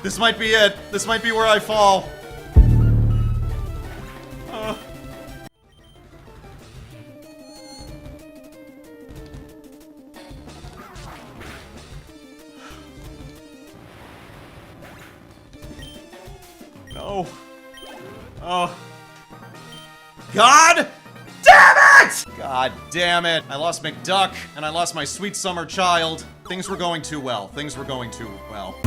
This might be it. This might be where I fall. No. Oh. God damn it! God damn it. I lost McDuck, and I lost my sweet summer child. Things were going too well. Things were going too well.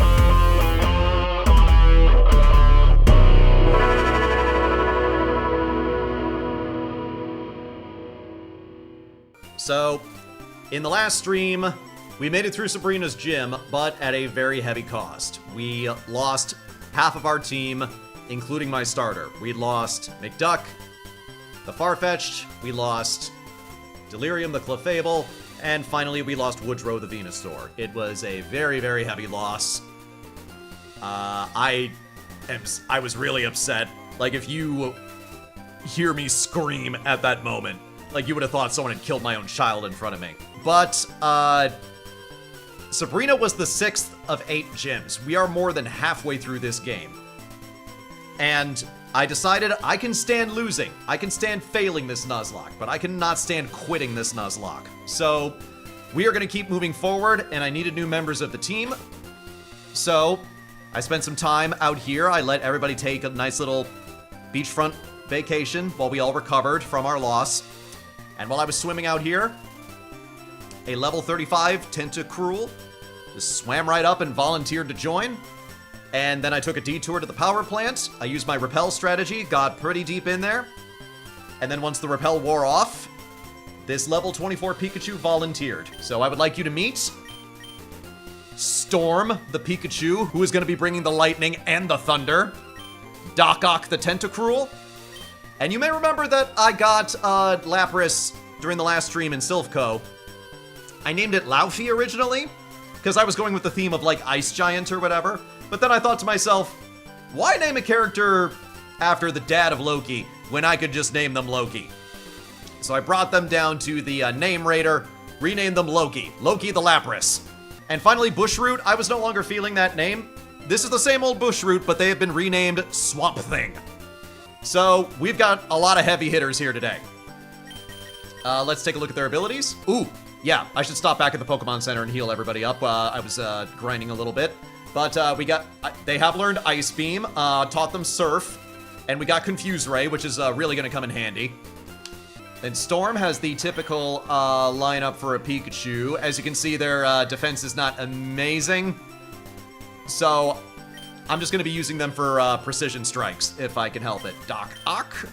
So, in the last stream, we made it through Sabrina's gym, but at a very heavy cost. We lost half of our team, including my starter. We lost McDuck, the Farfetch'd, we lost Delirium, the Clefable, and finally we lost Woodrow, the Venusaur. It was a very, very heavy loss. I was really upset. Like, if you hear me scream at that moment, like, you would have thought someone had killed my own child in front of me. But, Sabrina was the 6th of 8 gyms. We are more than halfway through this game. And I decided I can stand losing. I can stand failing this Nuzlocke, but I cannot stand quitting this Nuzlocke. So, we are going to keep moving forward, and I needed new members of the team. So, I spent some time out here. I let everybody take a nice little beachfront vacation while we all recovered from our loss. And while I was swimming out here, a level 35 Tentacruel just swam right up and volunteered to join. And then I took a detour to the power plant. I used my repel strategy, got pretty deep in there. And then once the repel wore off, this level 24 Pikachu volunteered. So I would like you to meet Storm, the Pikachu, who is going to be bringing the lightning and the thunder. Doc Ock, the Tentacruel. And you may remember that I got Lapras during the last stream in Silphco. I named it Laufey originally, because I was going with the theme of, like, Ice Giant or whatever. But then I thought to myself, why name a character after the dad of Loki when I could just name them Loki? So I brought them down to the name raider, renamed them Loki. Loki the Lapras. And finally, Bushroot, I was no longer feeling that name. This is the same old Bushroot, but they have been renamed Swamp Thing. So, we've got a lot of heavy hitters here today. Let's take a look at their abilities. Ooh, yeah, I should stop back at the Pokemon Center and heal everybody up. I was grinding a little bit. But they have learned Ice Beam, taught them Surf, and we got Confuse Ray, which is really going to come in handy. And Storm has the typical lineup for a Pikachu. As you can see, their defense is not amazing. So, I'm just going to be using them for precision strikes, if I can help it. Doc Ock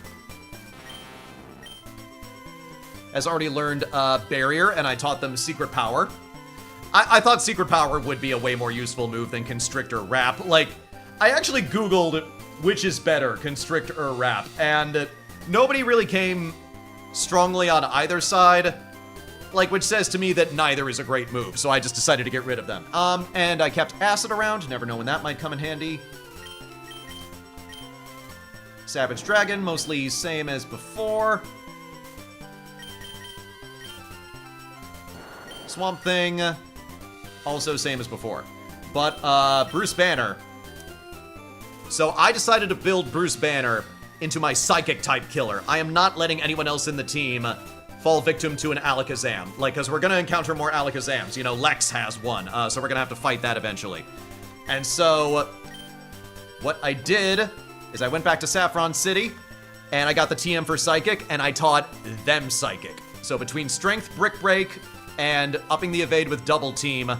has already learned Barrier, and I taught them Secret Power. I thought Secret Power would be a way more useful move than Constrictor Wrap. Like, I actually Googled which is better, Constrict or Wrap, and nobody really came strongly on either side, like, which says to me that neither is a great move, so I just decided to get rid of them. And I kept Acid around, never know when that might come in handy. Savage Dragon, mostly same as before. Swamp Thing, also same as before. But, Bruce Banner. So I decided to build Bruce Banner into my Psychic-type killer. I am not letting anyone else in the team fall victim to an Alakazam. Like, because we're going to encounter more Alakazams. You know, Lex has one, so we're going to have to fight that eventually. And so, what I did is I went back to Saffron City, and I got the TM for Psychic, and I taught them Psychic. So between Strength, Brick Break, and upping the evade with Double Team,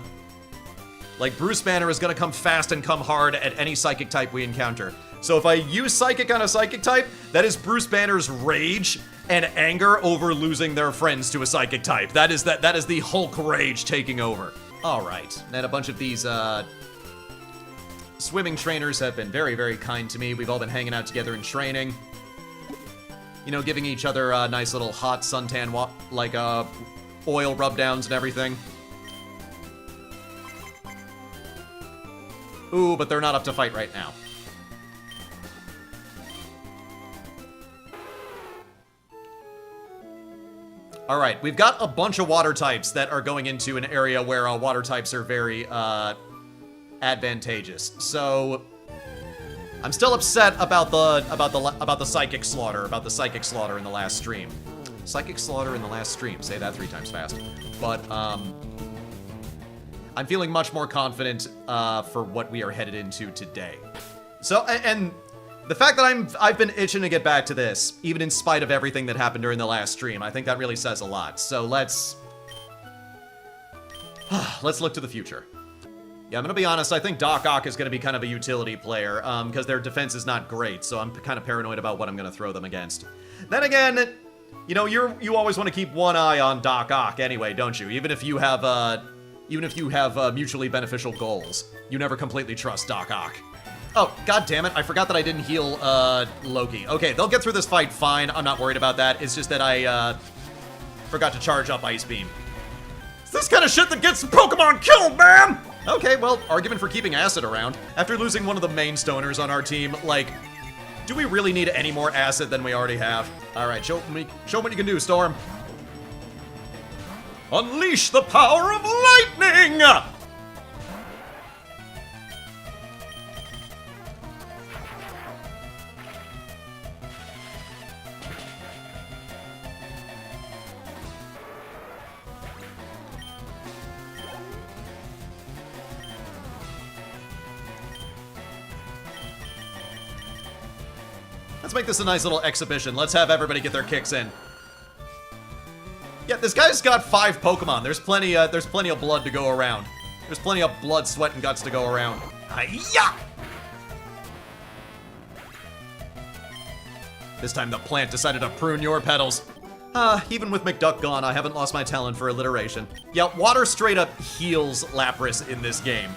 like, Bruce Banner is going to come fast and come hard at any Psychic type we encounter. So if I use Psychic on a Psychic type, that is Bruce Banner's rage and anger over losing their friends to a Psychic type. That is the Hulk rage taking over. All right, and a bunch of these swimming trainers have been very, very kind to me. We've all been hanging out together in training. You know, giving each other nice little hot suntan, oil rub downs and everything. Ooh, but they're not up to fight right now. Alright, we've got a bunch of water types that are going into an area where water types are very, advantageous. So I'm still upset about the psychic slaughter, in the last stream. Psychic slaughter in the last stream. Say that 3 times fast. But I'm feeling much more confident for what we are headed into today. So, and the fact that I've been itching to get back to this, even in spite of everything that happened during the last stream, I think that really says a lot. So let's look to the future. Yeah, I'm gonna be honest, I think Doc Ock is gonna be kind of a utility player, because their defense is not great, so I'm kind of paranoid about what I'm gonna throw them against. Then again, you know, you always want to keep one eye on Doc Ock anyway, don't you? Even if you have mutually beneficial goals, you never completely trust Doc Ock. Oh, god damn it, I forgot that I didn't heal, Loki. Okay, they'll get through this fight fine, I'm not worried about that. It's just that I, forgot to charge up Ice Beam. It's this kind of shit that gets Pokemon killed, man! Okay, well, argument for keeping Acid around. After losing one of the main stoners on our team, like, do we really need any more Acid than we already have? Alright, show me what you can do, Storm. Unleash the power of lightning! Let's make this a nice little exhibition. Let's have everybody get their kicks in. Yeah, this guy's got 5 Pokemon. There's plenty of blood to go around. There's plenty of blood, sweat, and guts to go around. Hi-ya! This time the plant decided to prune your petals. Even with McDuck gone, I haven't lost my talent for alliteration. Yeah, water straight up heals Lapras in this game.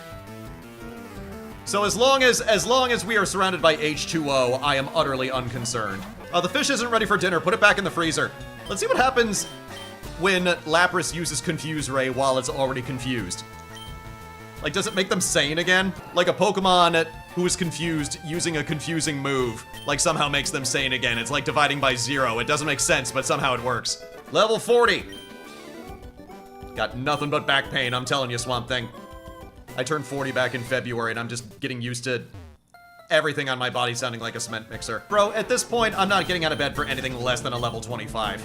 So as long as we are surrounded by H2O, I am utterly unconcerned. The fish isn't ready for dinner. Put it back in the freezer. Let's see what happens when Lapras uses Confuse Ray while it's already confused. Like, does it make them sane again? Like a Pokemon who is confused using a confusing move, like somehow makes them sane again. It's like dividing by 0. It doesn't make sense, but somehow it works. Level 40. Got nothing but back pain, I'm telling you, Swamp Thing. I turned 40 back in February, and I'm just getting used to everything on my body sounding like a cement mixer. Bro, at this point, I'm not getting out of bed for anything less than a level 25.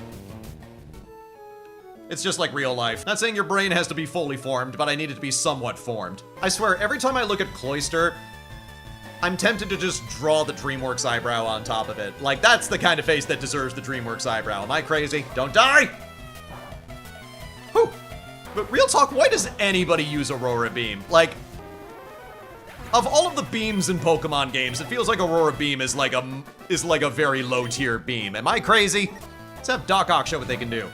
It's just like real life. Not saying your brain has to be fully formed, but I need it to be somewhat formed. I swear, every time I look at Cloyster, I'm tempted to just draw the DreamWorks eyebrow on top of it. Like, that's the kind of face that deserves the DreamWorks eyebrow. Am I crazy? Don't die! Whew. But real talk, why does anybody use Aurora Beam? Like, of all of the beams in Pokemon games, it feels like Aurora Beam is like a very low tier beam. Am I crazy? Let's have Doc Ock show what they can do.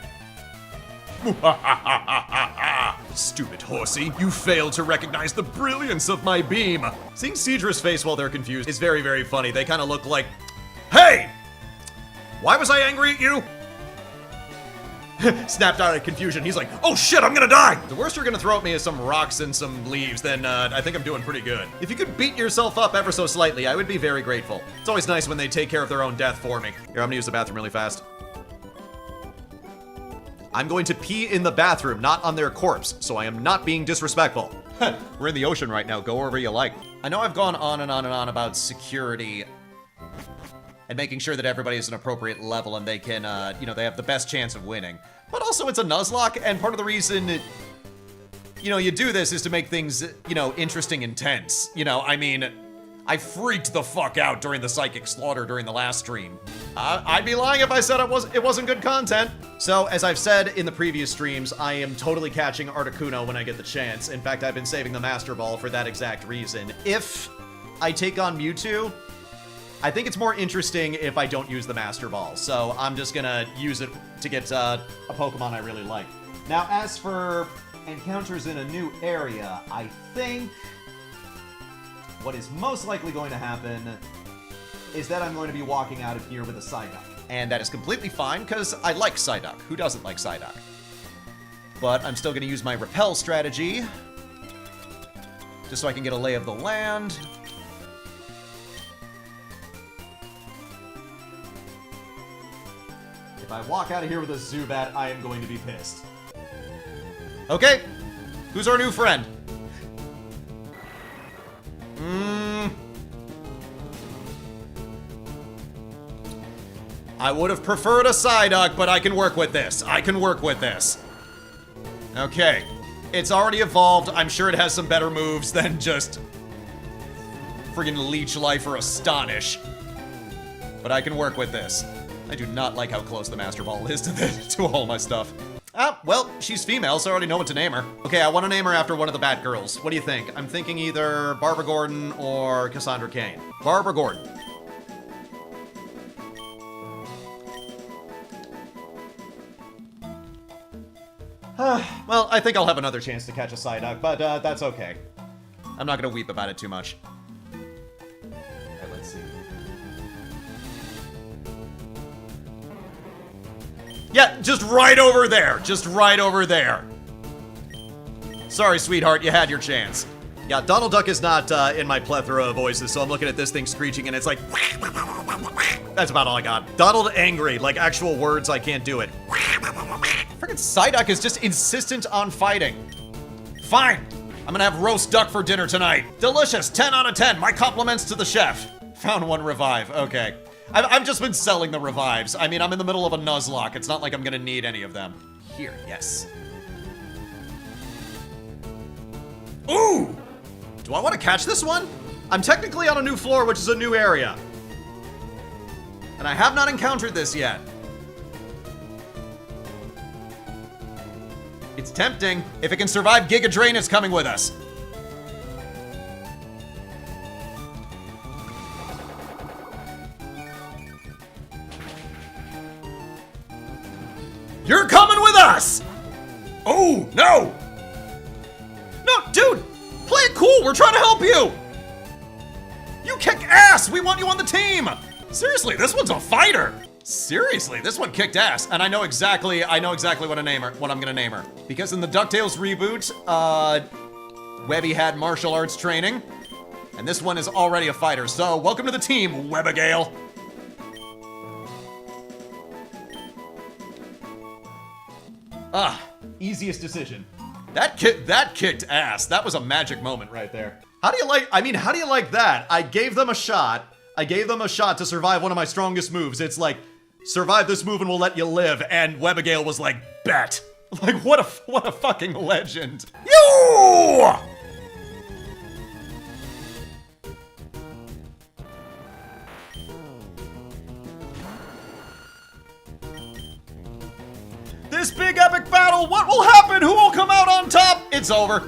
Stupid horsey, you failed to recognize the brilliance of my beam. Seeing Seadra's face while they're confused is very, very funny. They kind of look like, hey! Why was I angry at you? Snapped out of confusion. He's like, oh shit, I'm gonna die! The worst you're gonna throw at me is some rocks and some leaves, then I think I'm doing pretty good. If you could beat yourself up ever so slightly, I would be very grateful. It's always nice when they take care of their own death for me. Here, I'm gonna use the bathroom really fast. I'm going to pee in the bathroom, not on their corpse, so I am not being disrespectful. We're in the ocean right now, go wherever you like. I know I've gone on and on and on about security and making sure that everybody is an appropriate level and they can, you know, they have the best chance of winning. But also it's a Nuzlocke, and part of the reason, you know, you do this is to make things, you know, interesting and tense. You know, I mean, I freaked the fuck out during the Psychic Slaughter during the last stream. I'd be lying if I said it wasn't good content. So, as I've said in the previous streams, I am totally catching Articuno when I get the chance. In fact, I've been saving the Master Ball for that exact reason. If I take on Mewtwo, I think it's more interesting if I don't use the Master Ball. So, I'm just gonna use it to get a Pokemon I really like. Now, as for encounters in a new area, I think what is most likely going to happen is that I'm going to be walking out of here with a Psyduck. And that is completely fine, because I like Psyduck. Who doesn't like Psyduck? But I'm still going to use my Repel strategy, just so I can get a lay of the land. If I walk out of here with a Zubat, I am going to be pissed. Okay, who's our new friend? I would have preferred a Psyduck, but I can work with this. I can work with this. Okay. It's already evolved. I'm sure it has some better moves than just friggin' Leech Life or Astonish. But I can work with this. I do not like how close the Master Ball is to all my stuff. Ah, well, she's female, so I already know what to name her. Okay, I want to name her after one of the Batgirls. What do you think? I'm thinking either Barbara Gordon or Cassandra Cain. Barbara Gordon. Well, I think I'll have another chance to catch a Psyduck, but that's okay. I'm not gonna weep about it too much. Okay, let's see. Yeah, just right over there. Just right over there. Sorry, sweetheart, you had your chance. Yeah, Donald Duck is not in my plethora of voices, so I'm looking at this thing screeching and it's like... That's about all I got. Donald angry, like actual words, I can't do it. Freaking Psyduck is just insistent on fighting. Fine. I'm gonna have roast duck for dinner tonight. Delicious, 10 out of 10. My compliments to the chef. Found one revive, okay. I've just been selling the revives. I mean, I'm in the middle of a Nuzlocke. It's not like I'm gonna need any of them. Here, yes. Ooh! Do I want to catch this one? I'm technically on a new floor, which is a new area. And I have not encountered this yet. It's tempting. If it can survive Giga Drain, it's coming with us. You're coming with us! Oh, no! No, dude! Play it cool, we're trying to help you! You kick ass! We want you on the team! Seriously, this one's a fighter! Seriously, this one kicked ass, and I know exactly what I'm gonna name her. Because in the DuckTales reboot, Webby had martial arts training, and this one is already a fighter, so welcome to the team, Webbigail. Ah, easiest decision. That kicked ass. That was a magic moment right there. How do you like that? I gave them a shot. I gave them a shot to survive one of my strongest moves. It's like, survive this move and we'll let you live. And Webbigail was like, bet. Like, what a fucking legend. You! This big epic battle, what will happen? Who will come out on top? It's over.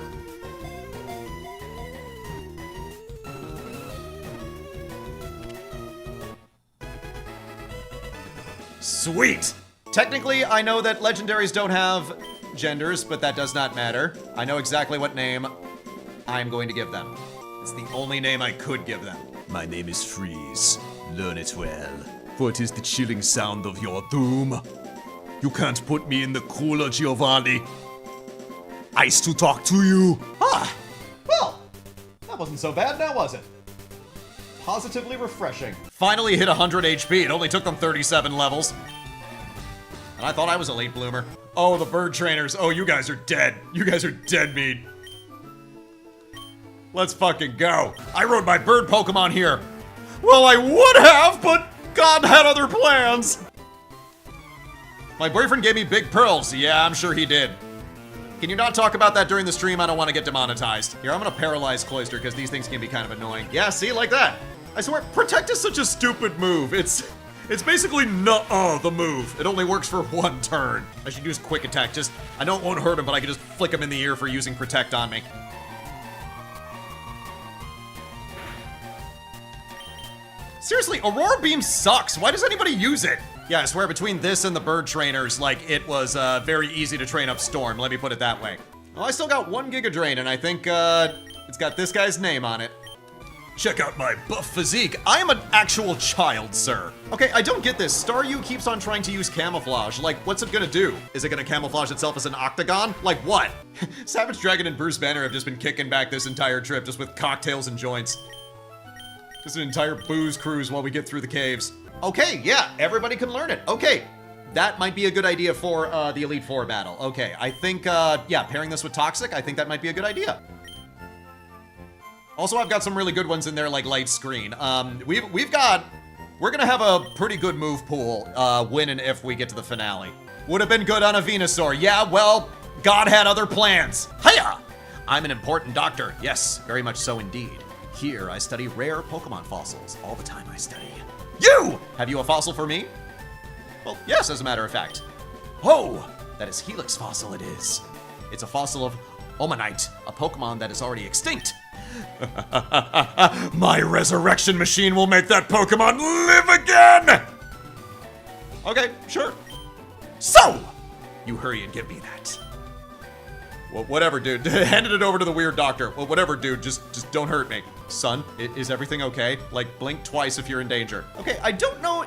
Sweet. Technically, I know that legendaries don't have genders, but that does not matter. I know exactly what name I'm going to give them. It's the only name I could give them. My name is Freeze. Learn it well, for it is the chilling sound of your doom. You can't put me in the cooler, Giovanni. Ice to talk to you. Ah, well, that wasn't so bad now, was it? Positively refreshing. Finally hit 100 HP. It only took them 37 levels. And I thought I was a late bloomer. Oh, the bird trainers. Oh, you guys are dead. You guys are dead meat. Let's fucking go. I rode my bird Pokemon here. Well, I would have, but God had other plans. My boyfriend gave me big pearls. Yeah, I'm sure he did. Can you not talk about that during the stream? I don't want to get demonetized. Here, I'm gonna paralyze Cloyster because these things can be kind of annoying. Yeah, see, like that. I swear, Protect is such a stupid move. It's basically the move. It only works for one turn. I should use Quick Attack. I know it won't hurt him, but I can just flick him in the ear for using Protect on me. Seriously, Aurora Beam sucks. Why does anybody use it? Yeah, I swear between this and the bird trainers, like, it was very easy to train up Storm. Let me put it that way. Well, I still got 1 Giga Drain, and I think it's got this guy's name on it. Check out my buff physique. I am an actual child, sir. Okay, I don't get this. Staryu keeps on trying to use camouflage. Like, what's it gonna do? Is it gonna camouflage itself as an octagon? Like what? Savage Dragon and Bruce Banner have just been kicking back this entire trip, just with cocktails and joints. Just an entire booze cruise while we get through the caves. Okay, yeah, everybody can learn it. Okay, that might be a good idea for the Elite Four battle. Okay, I think, yeah, pairing this with Toxic, I think that might be a good idea. Also, I've got some really good ones in there, like Light Screen. We're We're gonna have a pretty good move pool, when and if we get to the finale. Would have been good on a Venusaur. Yeah, well, God had other plans. Hiya! I'm an important doctor. Yes, very much so indeed. Here, I study rare Pokemon fossils. All the time I study. You! Have you a fossil for me? Well, yes, as a matter of fact. Oh, that is Helix fossil it is. It's a fossil of Omanite, a Pokemon that is already extinct. My resurrection machine will make that Pokemon live again! Okay, sure. So, you hurry and give me that. Well, whatever, dude. Handed it over to the weird doctor. Well, whatever, dude. Just don't hurt me. Son, is everything okay? Like, blink twice if you're in danger. Okay, I don't know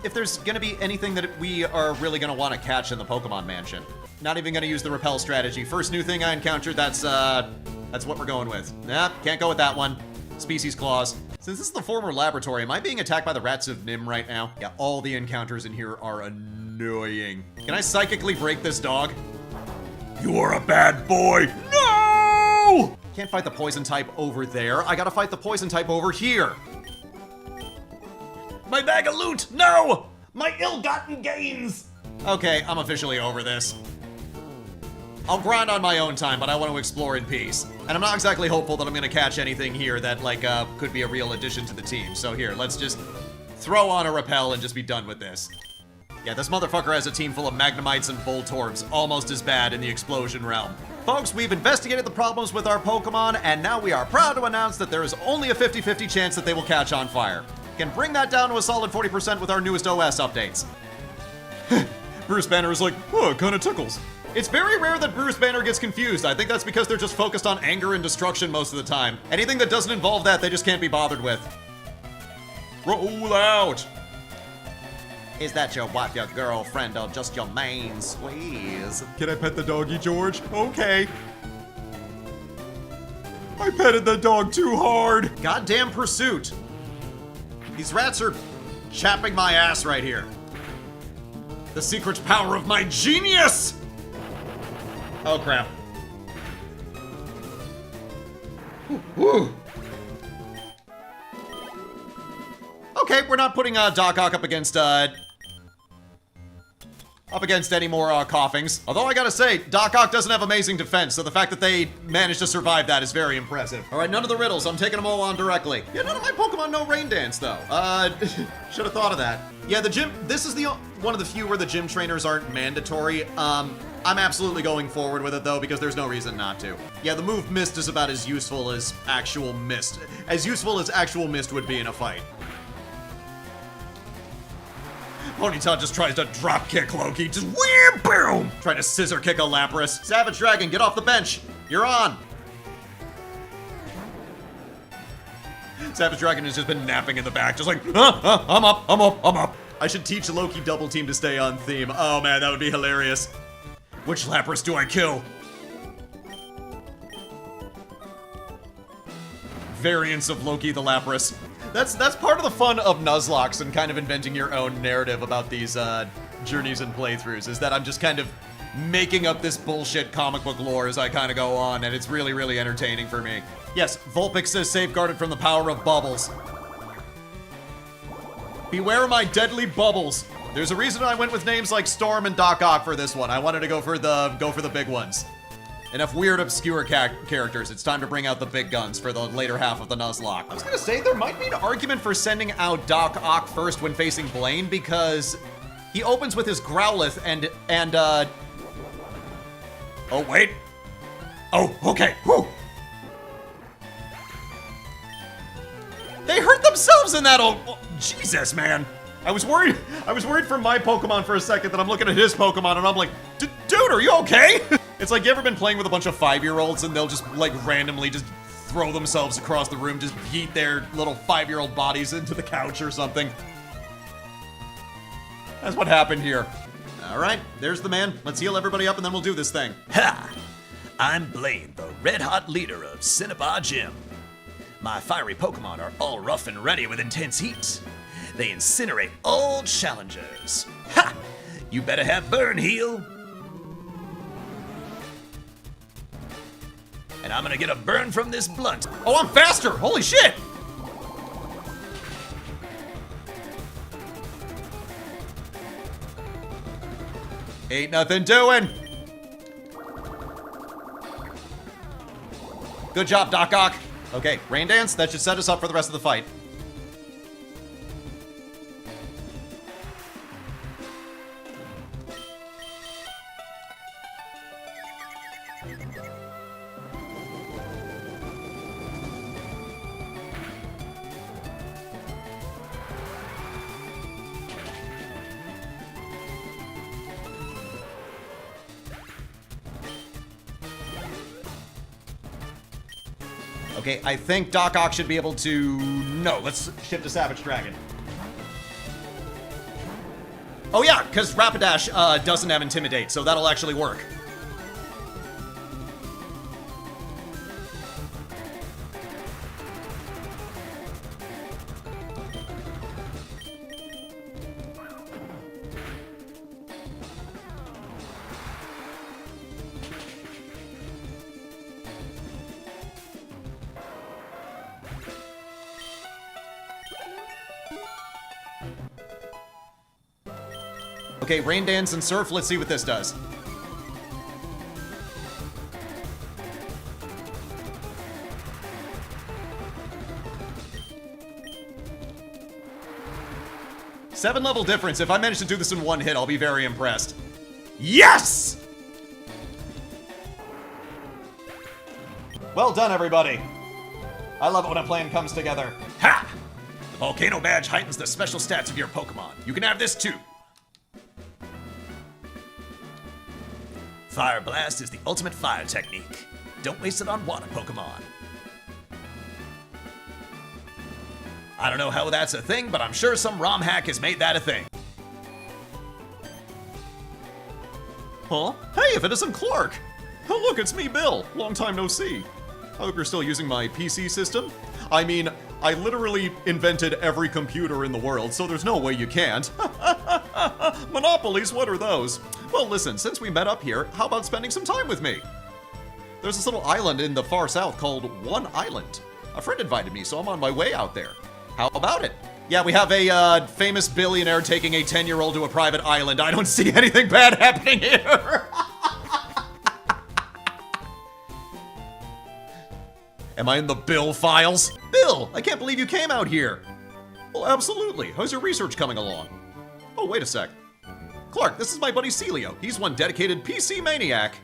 if there's gonna be anything that we are really gonna want to catch in the Pokemon Mansion. Not even gonna use the repel strategy. First new thing I encountered, that's what we're going with. Nah, can't go with that one. Species clause. Since this is the former laboratory, am I being attacked by the rats of Nim right now? Yeah, all the encounters in here are annoying. Can I psychically break this dog? You are a bad boy. No! Can't fight the poison type over there. I gotta fight the poison type over here. My bag of loot! No! My ill-gotten gains! Okay, I'm officially over this. I'll grind on my own time, but I want to explore in peace. And I'm not exactly hopeful that I'm gonna catch anything here that, like, could be a real addition to the team. So here, let's just throw on a repel and just be done with this. Yeah, this motherfucker has a team full of Magnemites and Voltorbs, almost as bad in the explosion realm. Folks, we've investigated the problems with our Pokemon, and now we are proud to announce that there is only a 50-50 chance that they will catch on fire. Can bring that down to a solid 40% with our newest OS updates. Bruce Banner is like, oh, it kinda tickles. It's very rare that Bruce Banner gets confused. I think that's because they're just focused on anger and destruction most of the time. Anything that doesn't involve that, they just can't be bothered with. Roll out! Is that your wife, your girlfriend, or just your main squeeze? Can I pet the doggy, George? Okay. I petted the dog too hard. Goddamn pursuit. These rats are chapping my ass right here. The secret power of my genius! Oh, crap. Whew. Okay, we're not putting Doc Ock up against any more coughings. Although I gotta say, Doc Ock doesn't have amazing defense, so the fact that they managed to survive that is very impressive. All right, none of the riddles. I'm taking them all on directly. Yeah, none of my Pokemon know Rain Dance, though. Should have thought of that. Yeah, the gym, this is one of the few where the gym trainers aren't mandatory. I'm absolutely going forward with it, though, because there's no reason not to. Yeah, the move Mist is about as useful as actual Mist. As useful as actual Mist would be in a fight. Ponyta just tries to drop kick Loki, just wham, boom! Trying to scissor kick a Lapras. Savage Dragon, get off the bench. You're on. Savage Dragon has just been napping in the back, just like, I'm up. I should teach Loki Double Team to stay on theme. Oh man, that would be hilarious. Which Lapras do I kill? Variants of Loki the Lapras. That's part of the fun of Nuzlocks and kind of inventing your own narrative about these journeys and playthroughs, is that I'm just kind of making up this bullshit comic book lore as I kind of go on, and it's really, really entertaining for me. Yes, Vulpix is safeguarded from the power of bubbles. Beware my deadly bubbles. There's a reason I went with names like Storm and Doc Ock for this one. I wanted to go for the big ones. Enough weird, obscure characters. It's time to bring out the big guns for the later half of the Nuzlocke. I was gonna say, there might be an argument for sending out Doc Ock first when facing Blaine, because he opens with his Growlithe and oh, wait. Oh, okay. Whew. They hurt themselves in that. Oh, Jesus, man. I was worried for my Pokemon for a second that I'm looking at his Pokemon and I'm like, dude, are you okay? It's like, you ever been playing with a bunch of 5-year-olds and they'll just like randomly just throw themselves across the room, just yeet their little 5-year-old bodies into the couch or something. That's what happened here. All right, there's the man. Let's heal everybody up and then we'll do this thing. Ha! I'm Blaine, the red-hot leader of Cinnabar Gym. My fiery Pokemon are all rough and ready with intense heat. They incinerate all challengers. Ha! You better have Burn Heal. And I'm gonna get a burn from this blunt. Oh, I'm faster! Holy shit! Ain't nothing doing. Good job, Doc Ock. Okay, Rain Dance, that should set us up for the rest of the fight. Okay, I think Doc Ock should be able to... No, let's shift to Savage Dragon. Oh yeah, because Rapidash doesn't have Intimidate, so that'll actually work. Okay, Rain Dance and Surf, let's see what this does. Seven level difference. If I manage to do this in one hit, I'll be very impressed. Yes! Well done, everybody. I love it when a plan comes together. Ha! The Volcano Badge heightens the special stats of your Pokemon. You can have this too. Fire Blast is the ultimate fire technique. Don't waste it on water Pokemon. I don't know how that's a thing, but I'm sure some ROM hack has made that a thing. Huh? Hey, if it isn't Clark! Oh look, it's me, Bill. Long time no see. I hope you're still using my PC system. I mean, I literally invented every computer in the world, so there's no way you can't. Monopolies, what are those? Well, listen, since we met up here, how about spending some time with me? There's this little island in the far south called One Island. A friend invited me, so I'm on my way out there. How about it? Yeah, we have a famous billionaire taking a 10-year-old to a private island. I don't see anything bad happening here. Am I in the Bill files? Bill, I can't believe you came out here. Well, absolutely. How's your research coming along? Oh, wait a sec. Clark, this is my buddy Celio. He's one dedicated PC maniac.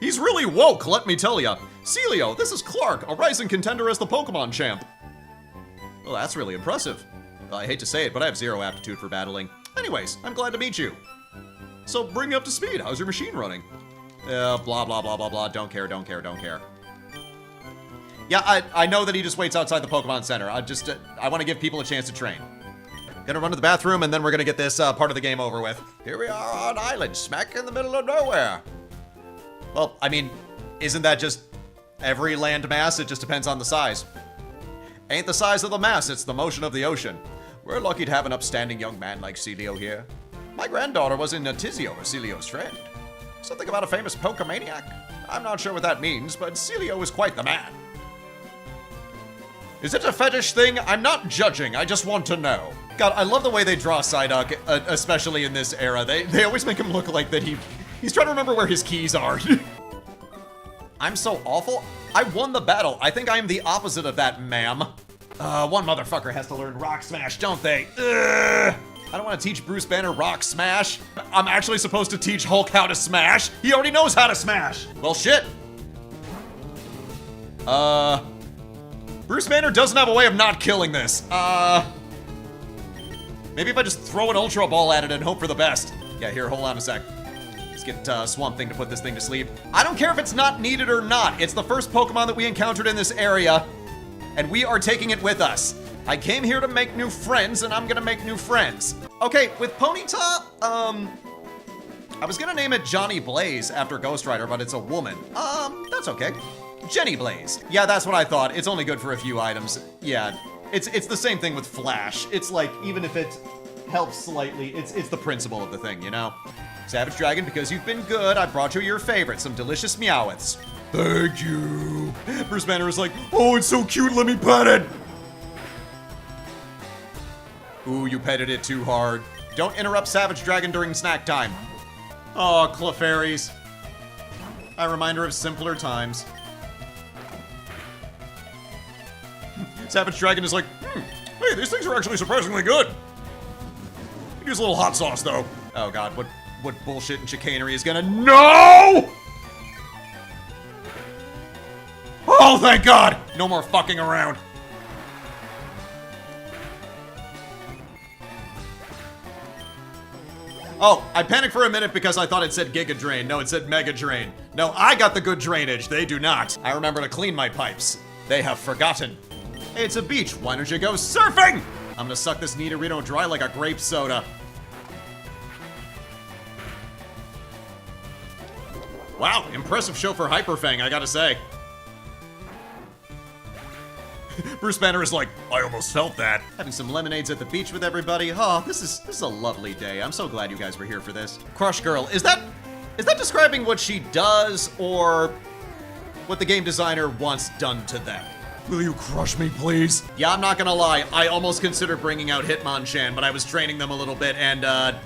He's really woke, let me tell ya. Celio, this is Clark, a rising contender as the Pokemon champ. Well, that's really impressive. I hate to say it, but I have zero aptitude for battling. Anyways, I'm glad to meet you. So bring me up to speed. How's your machine running? Blah, blah, blah, blah, blah. Don't care, don't care, don't care. Yeah, I know that he just waits outside the Pokemon Center. I want to give people a chance to train. Gonna run to the bathroom, and then we're gonna get this part of the game over with. Here we are on island, smack in the middle of nowhere. Well, I mean, isn't that just every land mass? It just depends on the size. Ain't the size of the mass, it's the motion of the ocean. We're lucky to have an upstanding young man like Celio here. My granddaughter was in a tizzy over Celio's friend. Something about a famous Pokemaniac? I'm not sure what that means, but Celio is quite the man. Is it a fetish thing? I'm not judging, I just want to know. God, I love the way they draw Psyduck, especially in this era. They always make him look like that he's trying to remember where his keys are. I'm so awful. I won the battle. I think I am the opposite of that, ma'am. One motherfucker has to learn Rock Smash, don't they? Ugh. I don't want to teach Bruce Banner Rock Smash. I'm actually supposed to teach Hulk how to smash. He already knows how to smash. Well, shit. Bruce Banner doesn't have a way of not killing this. Maybe if I just throw an Ultra Ball at it and hope for the best. Yeah, here, hold on a sec. Let's get Swamp Thing to put this thing to sleep. I don't care if it's not needed or not. It's the first Pokemon that we encountered in this area, and we are taking it with us. I came here to make new friends, and I'm gonna make new friends. Okay, with Ponyta, I was gonna name it Johnny Blaze after Ghost Rider, but it's a woman. That's okay. Jenny Blaze. Yeah, that's what I thought. It's only good for a few items. Yeah, it's the same thing with Flash. It's like, even if it helps slightly, it's the principle of the thing, you know? Savage Dragon, because you've been good, I brought you your favorite, some delicious Meowths. Thank you. Bruce Banner is like, oh, it's so cute, let me pet it. Ooh, you petted it too hard. Don't interrupt Savage Dragon during snack time. Oh, Clefairies. A reminder of simpler times. Savage Dragon is like, hey, these things are actually surprisingly good. Use a little hot sauce, though. Oh god, what bullshit and chicanery is gonna— No! Oh, thank god! No more fucking around. Oh, I panicked for a minute because I thought it said Giga Drain. No, it said Mega Drain. No, I got the good drainage. They do not. I remember to clean my pipes. They have forgotten. Hey, it's a beach. Why don't you go surfing? I'm gonna suck this Nidorino dry like a grape soda. Wow, impressive show for Hyperfang, I gotta say. Bruce Banner is like, I almost felt that. Having some lemonades at the beach with everybody. Oh, this is a lovely day. I'm so glad you guys were here for this. Crush Girl, is that describing what she does or what the game designer wants done to them? Will you crush me, please? Yeah, I'm not gonna lie. I almost considered bringing out Hitmonchan, but I was training them a little bit, and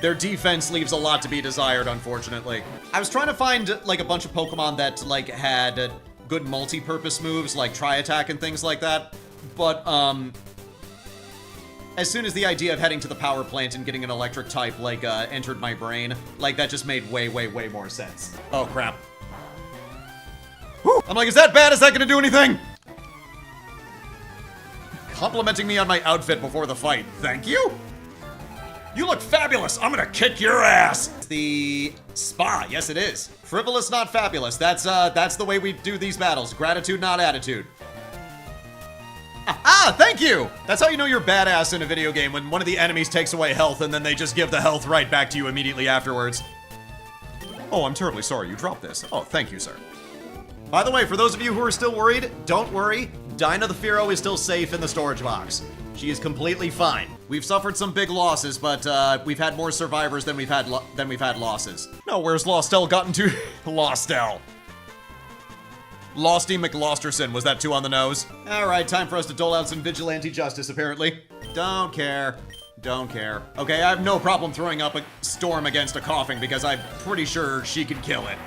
their defense leaves a lot to be desired, unfortunately. I was trying to find like a bunch of Pokemon that like had good multi-purpose moves, like Tri-Attack and things like that, but as soon as the idea of heading to the power plant and getting an electric type like entered my brain, like that just made way more sense. Oh crap. Whew. I'm like, is that bad? Is that gonna do anything? Complimenting me on my outfit before the fight. Thank you. You look fabulous. I'm gonna kick your ass. It's the spa. Yes, it is. Frivolous, not fabulous. That's the way we do these battles. Gratitude, not attitude. Thank you. That's how you know you're badass in a video game, when one of the enemies takes away health and then they just give the health right back to you immediately afterwards. Oh, I'm terribly sorry you dropped this. Oh, thank you, sir. By the way, for those of you who are still worried, don't worry. Dinah the Fearow is still safe in the storage box. She is completely fine. We've suffered some big losses, but we've had more survivors than we've had losses. No, where's Lostel gotten to? Lostel. Losty McLosterson. Was that too on the nose? All right, time for us to dole out some vigilante justice, apparently. Don't care. Don't care. Okay, I have no problem throwing up a storm against a coughing because I'm pretty sure she could kill it.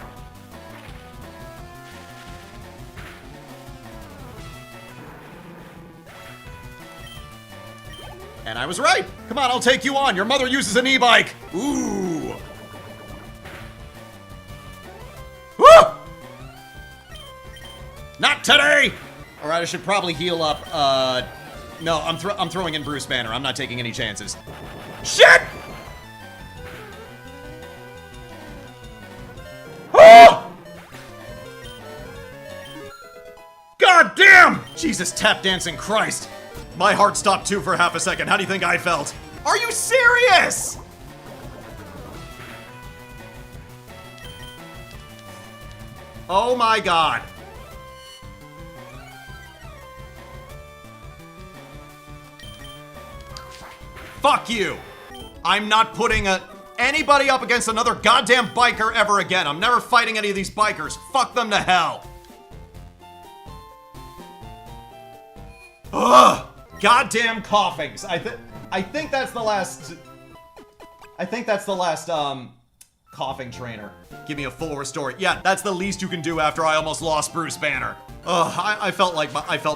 And I was right. Come on, I'll take you on. Your mother uses an e-bike. Ooh. Woo! Not today. All right, I should probably heal up. No, I'm throwing in Bruce Banner. I'm not taking any chances. Shit! Oh! God damn! Jesus, tap dancing Christ. My heart stopped too for half a second. How do you think I felt? Are you serious? Oh my god. Fuck you. I'm not putting anybody up against another goddamn biker ever again. I'm never fighting any of these bikers. Fuck them to hell. Ugh. Goddamn coughings. I think that's the last. I think that's the last coughing trainer. Give me a full restore. Yeah, that's the least you can do after I almost lost Bruce Banner. Ugh, I felt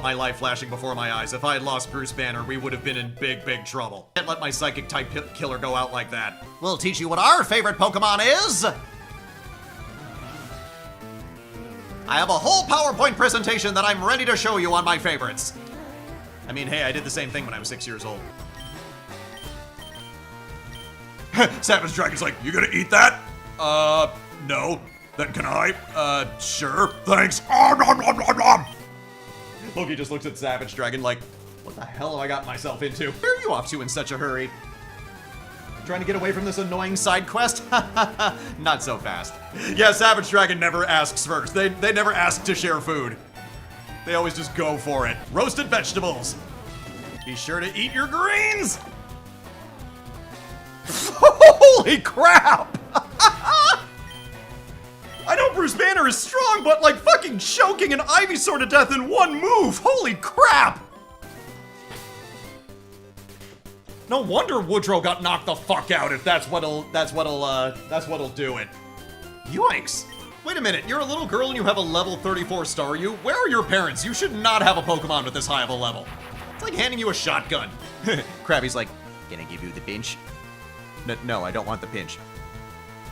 my life flashing before my eyes. If I had lost Bruce Banner, we would have been in big trouble. Can't let my psychic type killer go out like that. We'll teach you what our favorite Pokemon is. I have a whole PowerPoint presentation that I'm ready to show you on my favorites. I mean, hey, I did the same thing when I was 6 years old. Savage Dragon's like, you gonna eat that? No. Then can I? Sure. Thanks. Loki just looks at Savage Dragon like, what the hell have I got myself into? Where are you off to in such a hurry? Trying to get away from this annoying side quest? Not so fast. Yeah, Savage Dragon never asks first. They never ask to share food. They always just go for it. Roasted vegetables. Be sure to eat your greens. Holy crap! I know Bruce Banner is strong, but like fucking choking an Ivysaur to death in one move. Holy crap! No wonder Woodrow got knocked the fuck out if that's what'll do it. Yoinks. Wait a minute, you're a little girl and you have a level 34 Staryu? Where are your parents? You should not have a Pokemon with this high of a level. It's like handing you a shotgun. Krabby's like, can I give you the pinch? No, I don't want the pinch.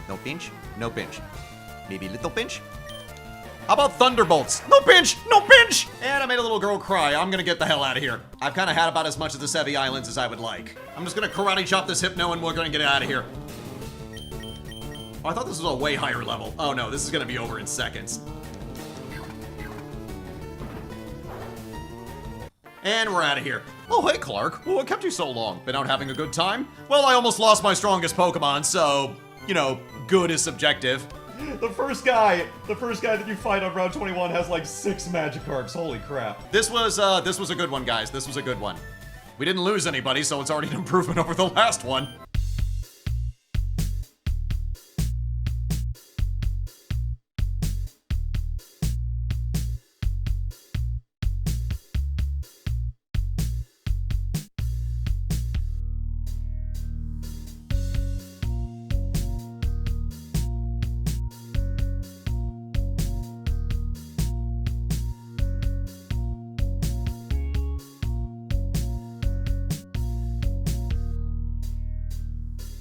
No pinch? No pinch. Maybe little pinch? How about Thunderbolts? No pinch! No pinch! And I made a little girl cry. I'm gonna get the hell out of here. I've kind of had about as much of the Sevi Islands as I would like. I'm just gonna karate chop this Hypno and we're gonna get out of here. Oh, I thought this was a way higher level. Oh no, this is gonna be over in seconds. And we're out of here. Oh, hey, Clark. Well, what kept you so long? Been out having a good time? Well, I almost lost my strongest Pokemon, so, you know, good is subjective. The first guy that you fight on Route 21 has like 6 Magikarps. Holy crap. This was a good one, guys. This was a good one. We didn't lose anybody, so it's already an improvement over the last one.